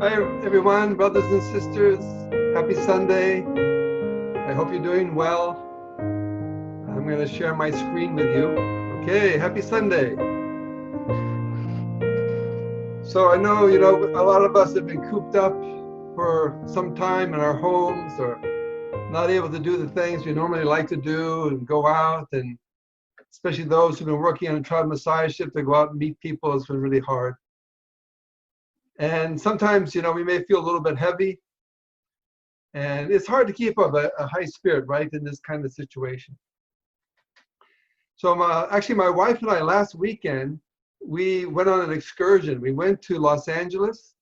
Hi everyone, brothers and sisters. Happy Sunday. I hope you're doing well. I'm going to share my screen with you. Okay, happy Sunday. So I know, a lot of us have been cooped up for some time in our homes or not able to do the things we normally like to do and go out, and especially those who've been working on a trial messiahship to go out and meet people has been really hard. And sometimes, we may feel a little bit heavy. And it's hard to keep up a high spirit, right, in this kind of situation. So actually, my wife and I last weekend, we went on an excursion. We went to Los Angeles,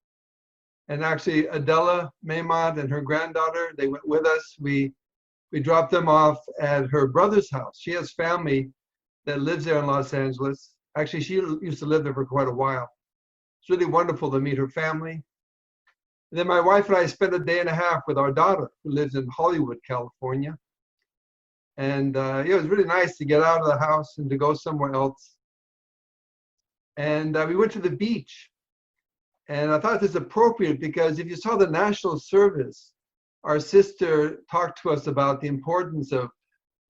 and actually Adela Maymont and her granddaughter, they went with us. We dropped them off at her brother's house. She has family that lives there in Los Angeles. Actually, she used to live there for quite a while. It's really wonderful to meet her family. And then my wife and I spent a day and a half with our daughter, who lives in Hollywood, California. And it was really nice to get out of the house and to go somewhere else. And we went to the beach. And I thought this was appropriate because if you saw the national service, our sister talked to us about the importance of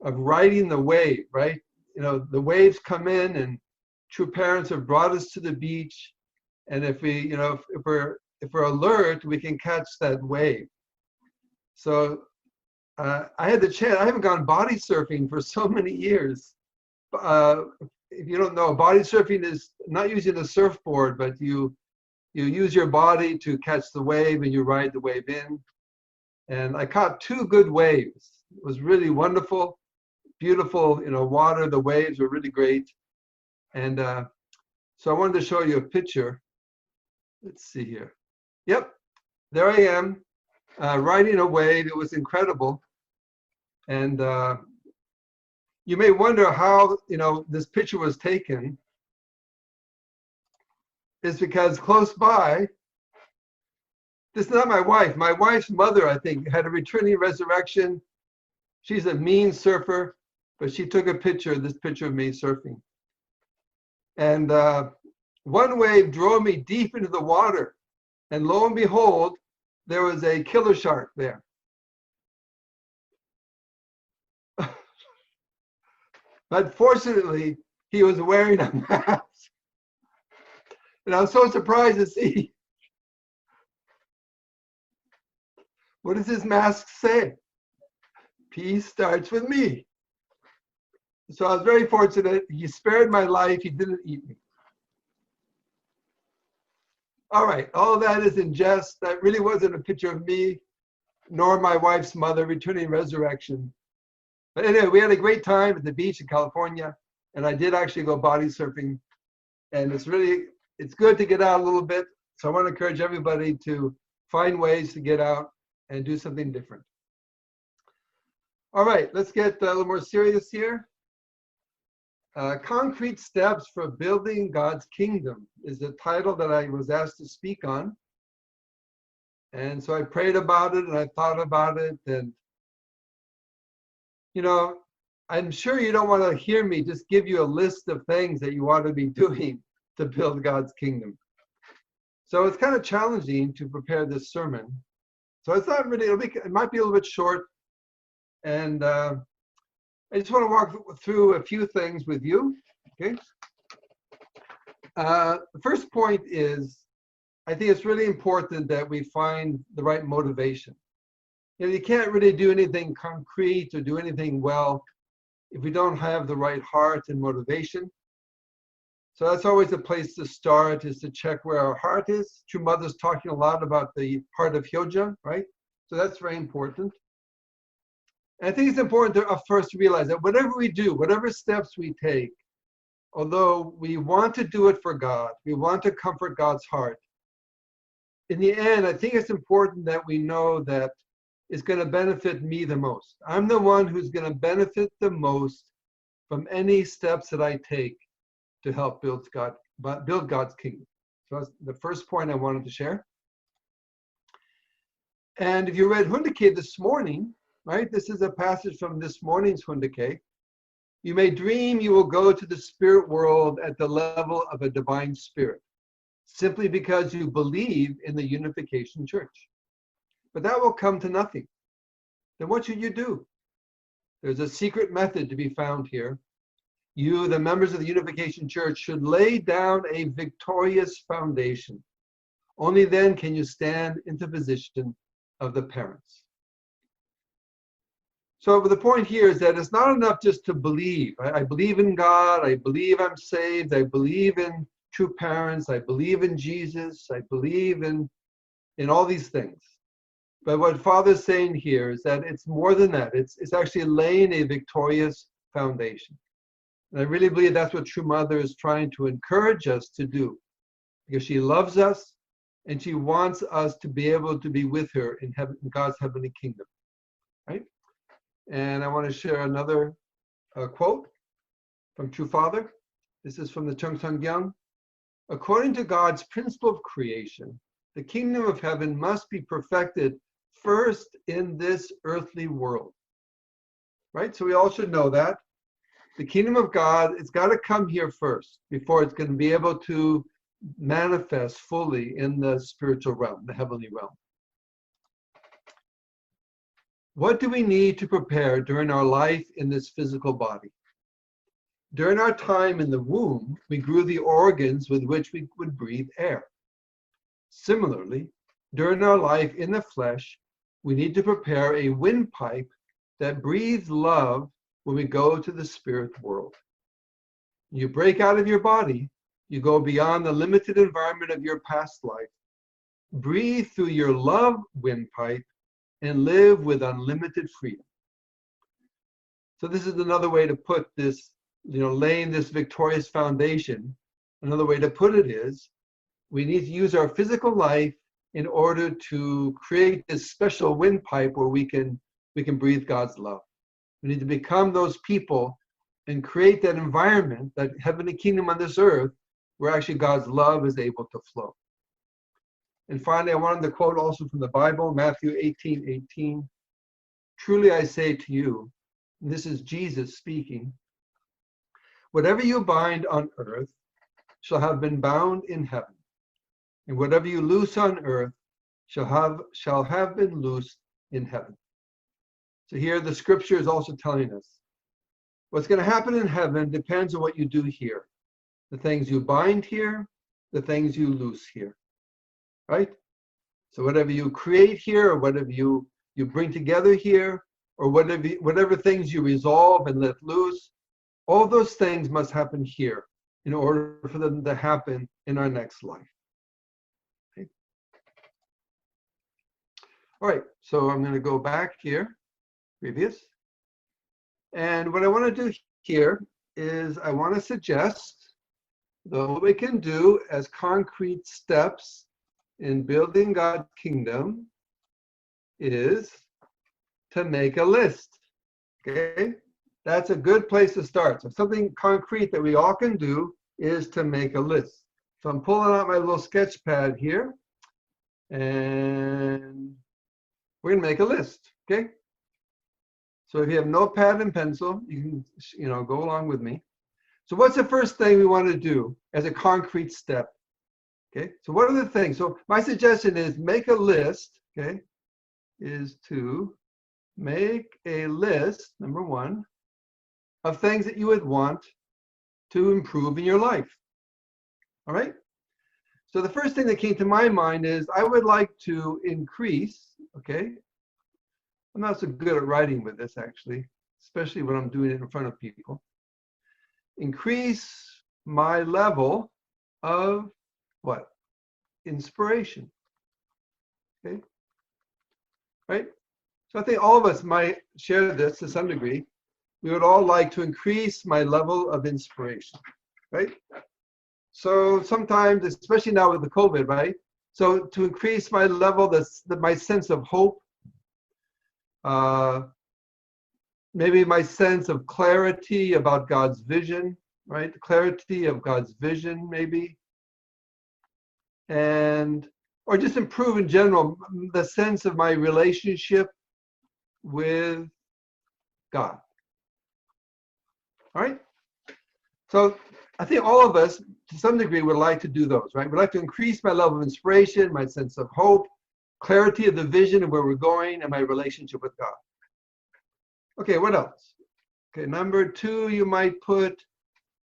riding the wave, right? The waves come in, and true parents have brought us to the beach. And if we, if we're alert, we can catch that wave. So I had the chance. I haven't gone body surfing for so many years. If you don't know, body surfing is not using a surfboard, but you use your body to catch the wave and you ride the wave in. And I caught 2 good waves. It was really wonderful, beautiful, water. The waves were really great. And so I wanted to show you a picture. Let's see here. Yep, there I am, riding a wave. It was incredible. And you may wonder how, this picture was taken. It's because close by, this is not my wife. My wife's mother, I think, had a returning resurrection. She's a mean surfer, but she took a picture, this picture of me surfing. And one wave drove me deep into the water. And lo and behold, there was a killer shark there. But fortunately, he was wearing a mask. And I was so surprised to see. What does his mask say? Peace starts with me. So I was very fortunate. He spared my life. He didn't eat me. All right, all that is in jest. That really wasn't a picture of me, nor my wife's mother returning resurrection. But anyway, we had a great time at the beach in California, and I did actually go body surfing. And it's good to get out a little bit. So I want to encourage everybody to find ways to get out and do something different. All right, let's get a little more serious here. Concrete Steps for Building God's Kingdom is the title that I was asked to speak on. And so I prayed about it and I thought about it. And, I'm sure you don't want to hear me just give you a list of things that you want to be doing to build God's kingdom. So it's kind of challenging to prepare this sermon. So it's not really, it might be a little bit short. And I just want to walk through a few things with you, okay? The first point is, I think it's really important that we find the right motivation. You can't really do anything concrete or do anything well if we don't have the right heart and motivation. So that's always a place to start, is to check where our heart is. True Mother's talking a lot about the heart of Hyoja, right? So that's very important. And I think it's important to first realize that whatever we do, whatever steps we take, although we want to do it for God, we want to comfort God's heart, in the end, I think it's important that we know that it's going to benefit me the most. I'm the one who's going to benefit the most from any steps that I take to help build God's kingdom. So that's the first point I wanted to share. And if you read Hundake this morning, right, this is a passage from this morning's Hundake. You may dream you will go to the spirit world at the level of a divine spirit. simply because you believe in the Unification Church. But that will come to nothing. Then what should you do? There's a secret method to be found here. You, the members of the Unification Church, should lay down a victorious foundation. Only then can you stand in the position of the parents. So the point here is that it's not enough just to believe. I believe in God. I believe I'm saved. I believe in true parents. I believe in Jesus. I believe in all these things. But what Father's saying here is that it's more than that. It's actually laying a victorious foundation. And I really believe that's what True Mother is trying to encourage us to do, because she loves us and she wants us to be able to be with her in heaven, in God's heavenly kingdom, right? And I want to share another quote from True Father. This is from the Chung Sung Gyang. According to God's principle of creation, the kingdom of heaven must be perfected first in this earthly world, right? So we all should know that. The kingdom of God, it's got to come here first before it's going to be able to manifest fully in the spiritual realm, the heavenly realm. What do we need to prepare during our life in this physical body? During our time in the womb, we grew the organs with which we would breathe air. Similarly, during our life in the flesh, we need to prepare a windpipe that breathes love when we go to the spirit world. You break out of your body, you go beyond the limited environment of your past life. Breathe through your love windpipe and live with unlimited freedom. So this is another way to put this, laying this victorious foundation. Another way to put it is, we need to use our physical life in order to create this special windpipe where we can breathe God's love. We need to become those people and create that environment, that heavenly kingdom on this earth, where actually God's love is able to flow. And finally, I wanted to quote also from the Bible, Matthew 18:18. Truly I say to you, and this is Jesus speaking, whatever you bind on earth shall have been bound in heaven, and whatever you loose on earth shall have been loosed in heaven. So here the scripture is also telling us what's going to happen in heaven depends on what you do here. The things you bind here, the things you loose here, right? So whatever you create here, or whatever you bring together here, or whatever things you resolve and let loose, all those things must happen here in order for them to happen in our next life. Okay. All right, so I'm going to go back here, previous. And what I want to do here is I want to suggest what we can do as concrete steps in building God's kingdom is to make a list. Okay, that's a good place to start. So something concrete that we all can do is to make a list. So I'm pulling out my little sketch pad here, and we're gonna make a list. Okay. So if you have notepad and pencil, you can go along with me. So what's the first thing we want to do as a concrete step? Okay, so what are the things? So my suggestion is make a list, okay, is to make a list, number one, of things that you would want to improve in your life. All right? So the first thing that came to my mind is I would like to increase, okay? I'm not so good at writing with this actually, especially when I'm doing it in front of people. Increase my level of what? Inspiration. Okay? Right? So I think all of us might share this to some degree. We would all like to increase my level of inspiration, right? So sometimes, especially now with the COVID, right? So to increase my level, my sense of hope, maybe my sense of clarity about God's vision, right? The clarity of God's vision, maybe. Or just improve in general, the sense of my relationship with God. All right? So I think all of us, to some degree, would like to do those, right? We'd like to increase my level of inspiration, my sense of hope, clarity of the vision of where we're going, and my relationship with God. Okay, what else? Okay, number 2, you might put,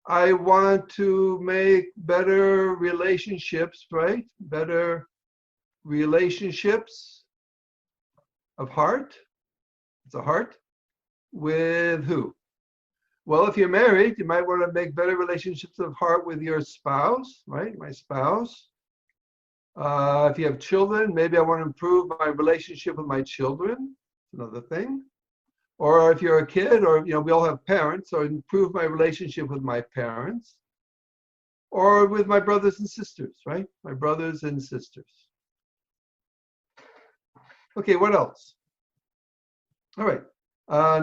I want to make better relationships, right? Better relationships of heart. It's a heart. With who? Well, if you're married, you might want to make better relationships of heart with your spouse, right? My spouse. If you have children, maybe I want to improve my relationship with my children. Another thing. Or if you're a kid, or we all have parents, so improve my relationship with my parents. Or with my brothers and sisters, right? My brothers and sisters. Okay, what else? All right.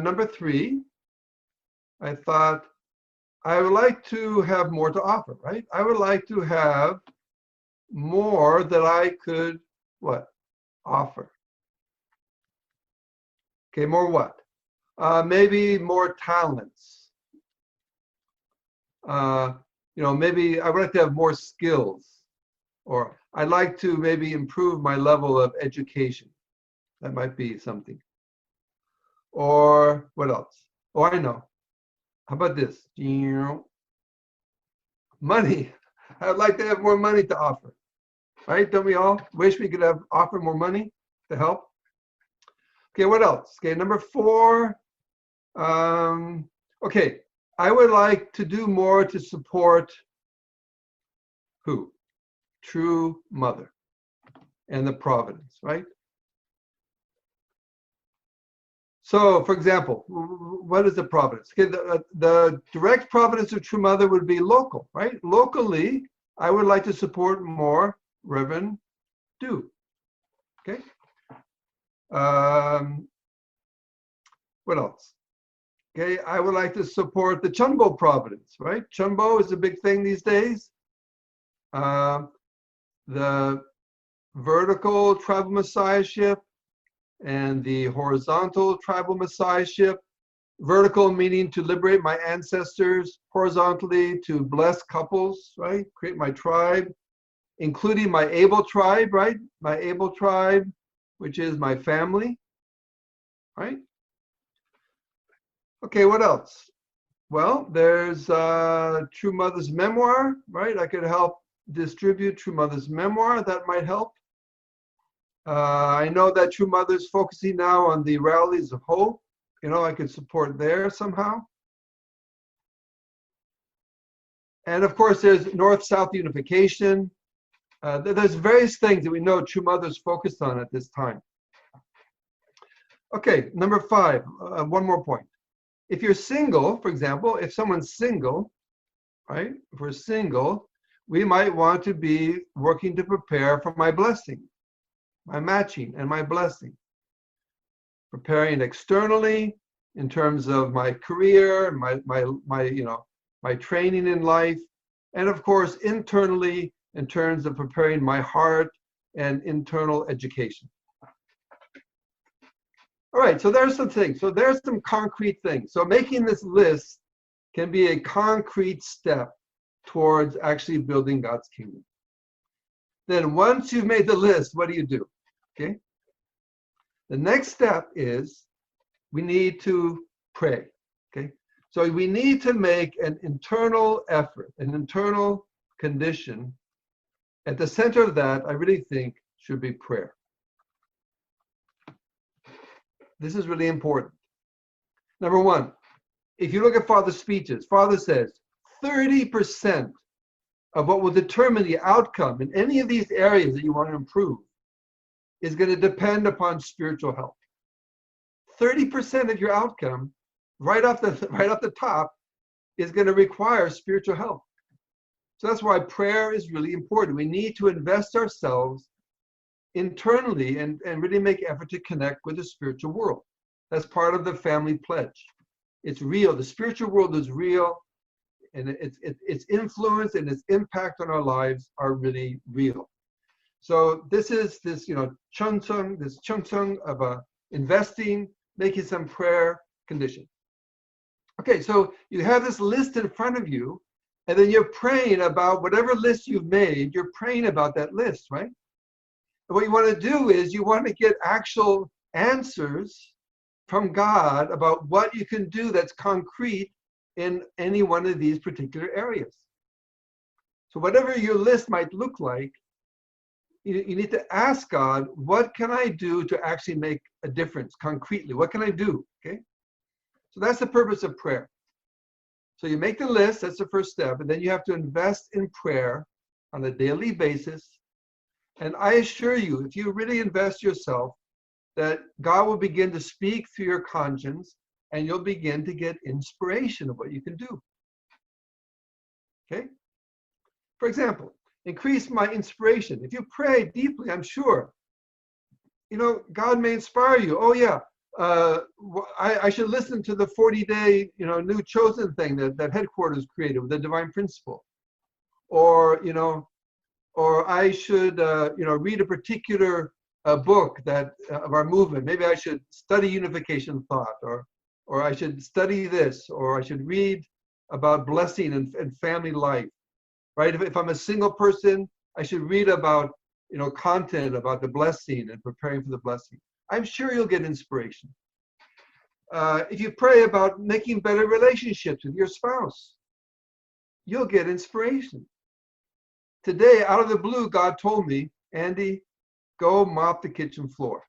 Number 3, I thought I would like to have more to offer, right? I would like to have more that I could, what? Offer. Okay, more what? Maybe more talents. Maybe I would like to have more skills, or I'd like to maybe improve my level of education. That might be something. Or what else? Oh, I know. How about this? Money. I'd like to have more money to offer. Right? Don't we all wish we could offer more money to help? Okay, what else? Okay, number 4. Okay, I would like to do more to support who? True Mother and the providence, right? So, for example, what is the providence? Okay, the direct providence of True Mother would be local, right? Locally, I would like to support more Reverend Do. Okay. What else? Okay, I would like to support the Chumbo providence, right? Chumbo is a big thing these days. The vertical tribal messiahship and the horizontal tribal messiahship. Vertical meaning to liberate my ancestors, horizontally to bless couples, right? Create my tribe, including my able tribe, right? My able tribe, which is my family, right? Okay, what else? Well, there's True Mother's memoir, right? I could help distribute True Mother's memoir. That might help. I know that True Mother's focusing now on the rallies of hope. I could support there somehow. And of course, there's North-South unification. There's various things that we know True Mother's focused on at this time. Okay, number 5, one more point. If you're single, for example, if someone's single, right? If we're single, we might want to be working to prepare for my blessing, my matching and my blessing. Preparing externally in terms of my career, my training in life, and of course internally in terms of preparing my heart and internal education. All right, so there's some things. So there's some concrete things. So making this list can be a concrete step towards actually building God's kingdom. Then once you've made the list, what do? Okay. The next step is we need to pray. Okay. So we need to make an internal effort, an internal condition. At the center of that, I really think, should be prayer. This is really important. Number 1, if you look at Father's speeches, Father says 30% of what will determine the outcome in any of these areas that you want to improve is going to depend upon spiritual health. 30% of your outcome, right off the top, is going to require spiritual health. So that's why prayer is really important. We need to invest ourselves internally and really make effort to connect with the spiritual world. That's part of the family pledge. It's real. The spiritual world is real, and its influence and its impact on our lives are really real. So this is this chung of investing, making some prayer condition. Okay, so you have this list in front of you, And then you're praying about whatever list you've made, you're praying about that list, right? And what you want to do is you want to get actual answers from God about what you can do that's concrete in any one of these particular areas. So whatever your list might look like, you need to ask God, what can I do to actually make a difference concretely? What can I do? Okay. So that's the purpose of prayer. So you make the list, that's the first step, and then you have to invest in prayer on a daily basis. And I assure you, if you really invest yourself, that God will begin to speak through your conscience, and you'll begin to get inspiration of what you can do. Okay? For example, increase my inspiration. If you pray deeply, I'm sure, God may inspire you. Oh yeah, I should listen to the 40-day, new chosen thing that headquarters created with the divine principle. Or I should, read a particular book of our movement. Maybe I should study unification thought, or I should study this, or I should read about blessing and family life, right? If I'm a single person, I should read about, content about the blessing and preparing for the blessing. I'm sure you'll get inspiration. If you pray about making better relationships with your spouse, you'll get inspiration. Today, out of the blue, God told me, Andy, go mop the kitchen floor.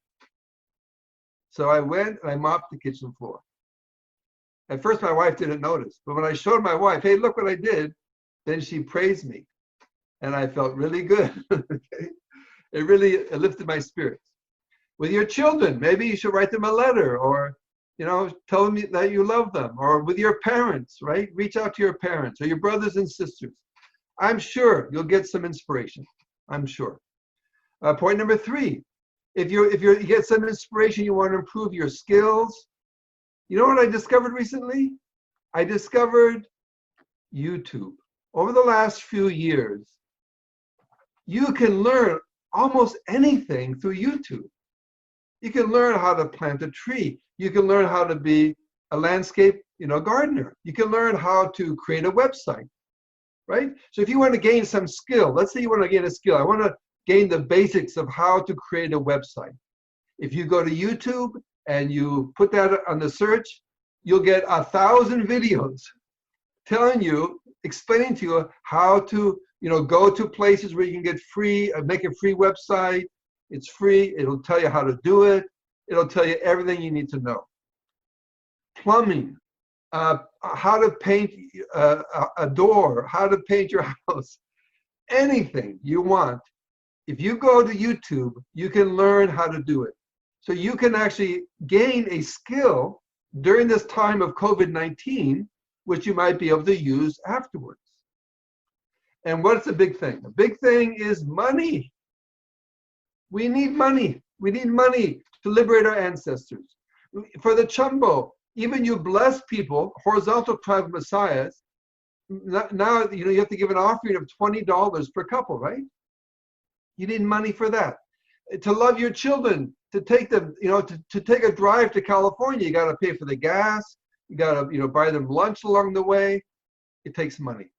So I went and I mopped the kitchen floor. At first, my wife didn't notice, but when I showed my wife, hey, look what I did, then she praised me. And I felt really good. Okay? It really lifted my spirits. With your children, maybe you should write them a letter, or tell them that you love them. Or with your parents, right? Reach out to your parents or your brothers and sisters. I'm sure you'll get some inspiration. I'm sure. Point number 3, if you get some inspiration, you want to improve your skills. You know what I discovered recently? I discovered YouTube. Over the last few years, you can learn almost anything through YouTube. You can learn how to plant a tree. You can learn how to be a landscape, gardener. You can learn how to create a website, right? So if you want to gain some skill, let's say you want to gain a skill. I want to gain the basics of how to create a website. If you go to YouTube and you put that on the search, you'll get 1,000 videos explaining to you how to, go to places where you can get free, make a free website. It's free. It'll tell you how to do it. It'll tell you everything you need to know. Plumbing, how to paint a door, how to paint your house, anything you want. If you go to YouTube, you can learn how to do it. So you can actually gain a skill during this time of COVID-19, which you might be able to use afterwards. And what's the big thing? The big thing is money. We need money. We need money to liberate our ancestors. For the Chumbo, even you blessed people, horizontal tribe messiahs, now you have to give an offering of $20 per couple, right? You need money for that. To love your children, to take them, to take a drive to California, you got to pay for the gas. You got to, buy them lunch along the way. It takes money.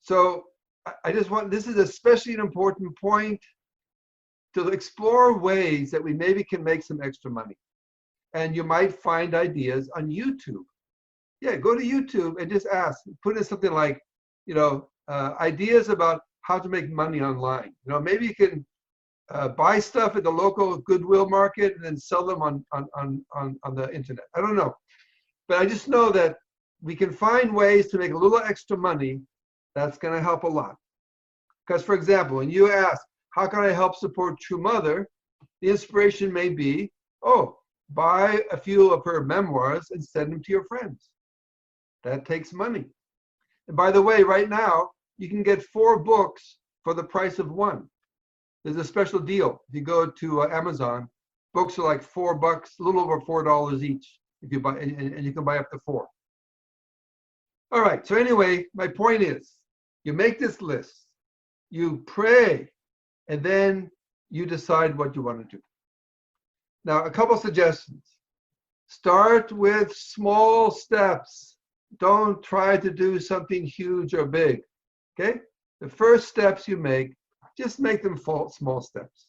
So this is especially an important point, to explore ways that we maybe can make some extra money. And you might find ideas on YouTube. Yeah, go to YouTube and just ask, put in something like, ideas about how to make money online. Maybe you can buy stuff at the local Goodwill market and then sell them on the internet. I don't know. But I just know that we can find ways to make a little extra money. That's going to help a lot. Because, for example, when you ask, how can I help support True Mother? The inspiration may be, buy a few of her memoirs and send them to your friends. That takes money. And by the way, right now, you can get 4 books for the price of 1. There's a special deal. If you go to Amazon, books are like $4, a little over $4 each. If you buy, and you can buy up to 4. All right. So anyway, my point is, you make this list, you pray, and then you decide what you want to do. Now, a couple suggestions. Start with small steps. Don't try to do something huge or big. Okay? The first steps you make, just make them small steps.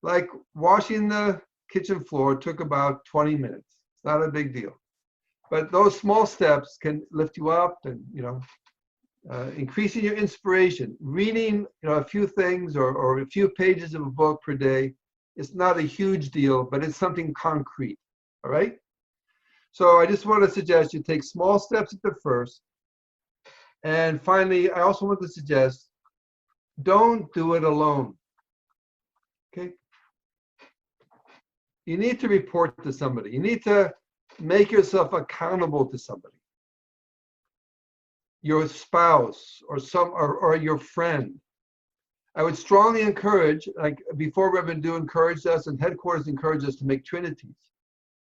Like washing the kitchen floor took about 20 minutes. It's not a big deal. But those small steps can lift you up and, increasing your inspiration. Reading, a few things or a few pages of a book per day is not a huge deal, but it's something concrete. All right? So I just want to suggest you take small steps at the first. And finally, I also want to suggest, don't do it alone. Okay? You need to report to somebody. You need to make yourself accountable to somebody. Your spouse or your friend. I would strongly encourage, like before Reverend Du encouraged us and headquarters encouraged us to make trinities.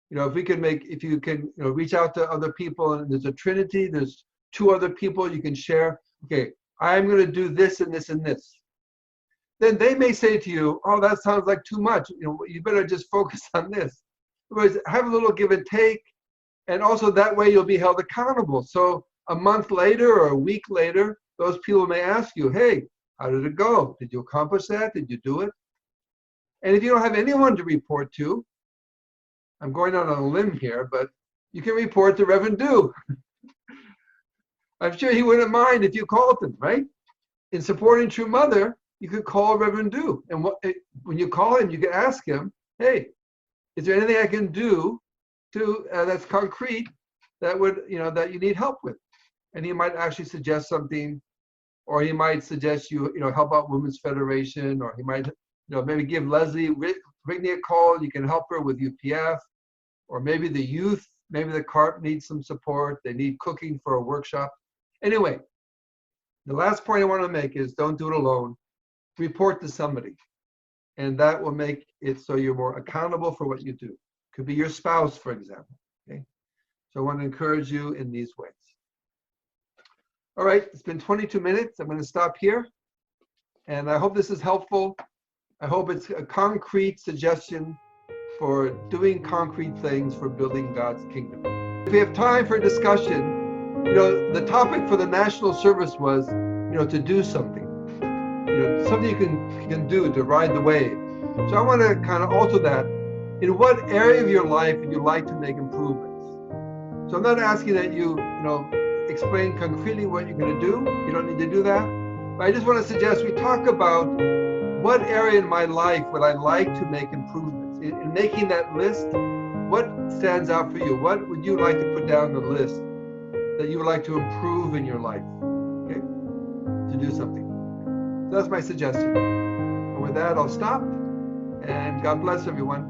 If you can reach out to other people and there's a trinity, there's 2 other people you can share. Okay, I'm going to do this and this and this. Then they may say to you, oh, that sounds like too much. You better just focus on this. Otherwise, have a little give and take. And also that way you'll be held accountable. So a month later or a week later, those people may ask you, hey, how did it go? Did you accomplish that? Did you do it? And if you don't have anyone to report to, I'm going out on a limb here, but you can report to Reverend Du. I'm sure he wouldn't mind if you called him, right? In supporting True Mother, you could call Reverend Du. And when you call him, you can ask him, hey, is there anything I can do that's concrete that would, that you need help with? And he might actually suggest something, or he might suggest you, help out Women's Federation, or he might, maybe give Leslie Rigney a call. You can help her with UPF, or maybe the youth, maybe the CARP needs some support. They need cooking for a workshop. Anyway, the last point I want to make is don't do it alone. Report to somebody. And that will make it so you're more accountable for what you do. Could be your spouse, for example. Okay. So I want to encourage you in these ways. All right, it's been 22 minutes. I'm going to stop here. And I hope this is helpful. I hope it's a concrete suggestion for doing concrete things for building God's kingdom. If we have time for discussion, the topic for the national service was, to do something. Something you can do to ride the wave. So I want to kind of alter that. In what area of your life would you like to make improvements? So I'm not asking that you, explain concretely what you're going to do. You don't need to do that. But I just want to suggest we talk about what area in my life would I like to make improvements. In making that list, what stands out for you? What would you like to put down the list that you would like to improve in your life? Okay, to do something. So that's my suggestion. And with that, I'll stop. And God bless everyone.